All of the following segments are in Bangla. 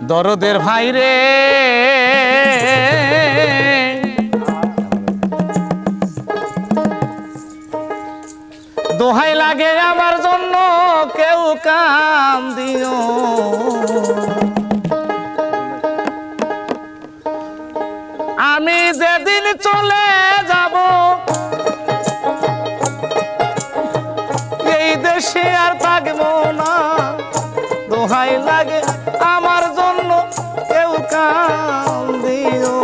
দরদের ভাই রে দোহাই লাগে আমার জন্য কেউ কাম দিও আমি যেদিন চলে যাব এই দেশে আর থাকবো না দোহাই লাগে আমার জন্য কেউ কাম দিও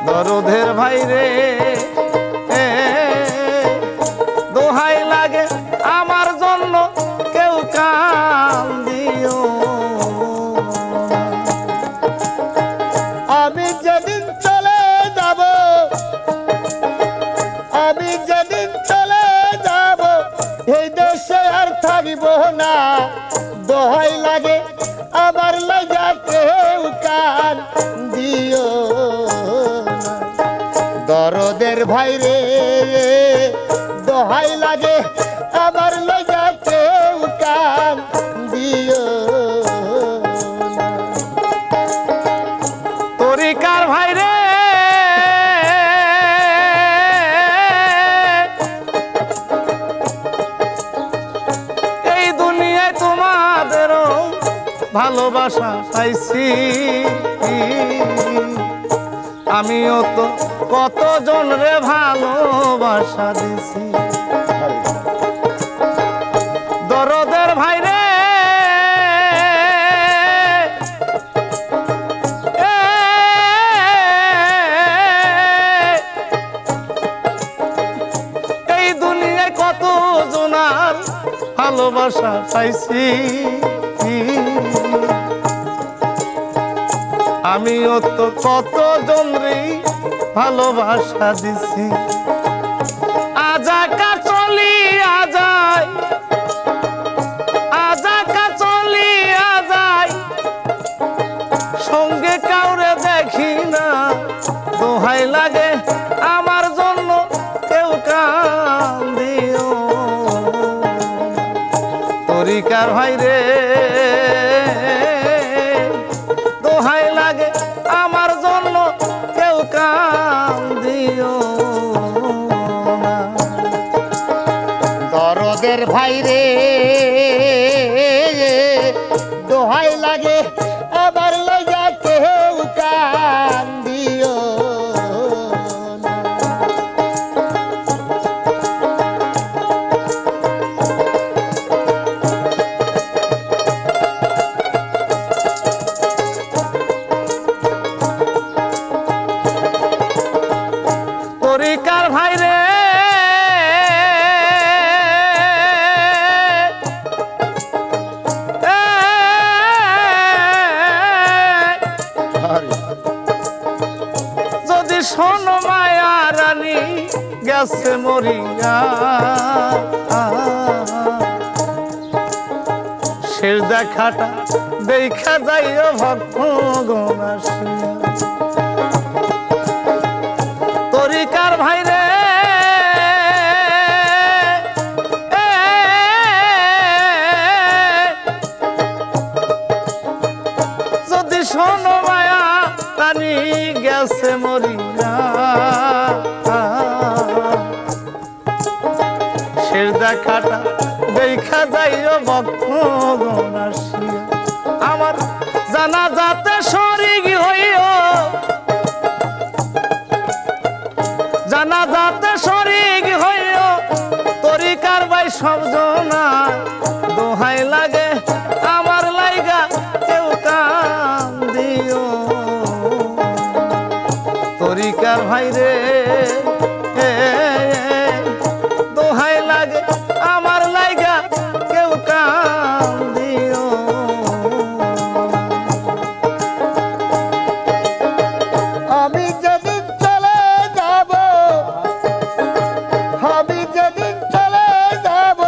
দরদের ভাই রে দোহাই লাগে আমার জন্য কেউ কাম দিও আমি যেদিন চলে যাব আমি যেদিন চলে যাব এই দেশে আর থাকিব না দোহাই লাগে আমার লাগা কেউ কান দিও দরদের ভাই রে দোহাই লাগে আমার লাগা কেউ কান দিও তরিকার ভাই রে এই দুনিয়ায় তোমাদেরও ভালোবাসা পাইছি আমিও তো কতজন রে ভালোবাসা দিছি দরদের ভাই রে এই দুনিয়ায় কত জনার ভালোবাসা পাইছি আমিও তো কতজন রে ভালোবাসা দিছি আজাকা চলিয়া যায় আজাকা চলিয়া যায় সঙ্গে কাউরে দেখি না দোহাই লাগে আমার জন্য কেউ কাম দিও তরিকার ভাই রে দোহাই লাগে আমার জন্য কেউ কাম দিও দরদের ভাই রে দোহাই লাগে আবার লাগা কেউ কান দিও তরিকার ভাই রে যদি শোনো মায়া রানী গেছে মরিয়া শেষ দেখাটা দেখা যাইও ভক্ত গণাসিয়া তরিকার ভাই রে যদি শোনো মায়া রানী গেছে মরিয়া শেষ দেখাটা দেখা যাইও ভক্ত গণাসিয়া আমার জানা যাতে শরীক হইও জানা যাতে শরীক হইও তরিকার ভাই সব জনা দোহাই লাগে আমার লাইগা কেউ কাম দিও তরিকার ভাই রে দোহাই লাগে আমার লাইগা কেউ কাম দিও আমি যেদিন চলে যাব আমি যেদিন চলে যাব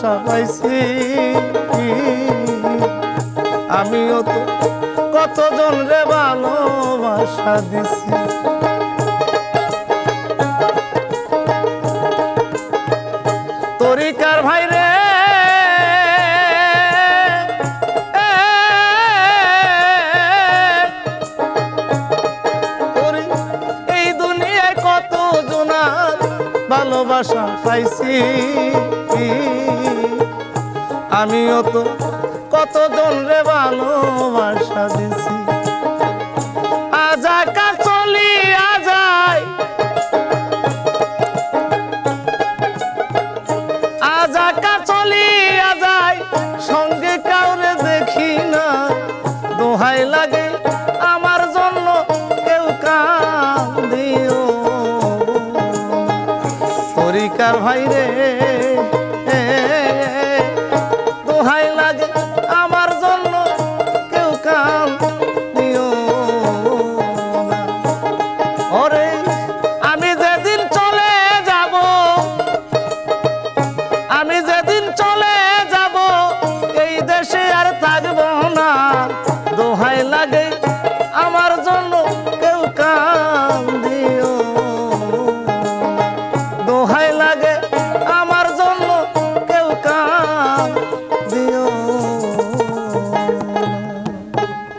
ভালোবাসা পাইছি আমিও তো কতজন রে ভালোবাসা দিছি তরিকার ভাই রে এই দুনিয়ায় কত জনার ভালোবাসা পাইছি আমিও তো কতজন রে ভালো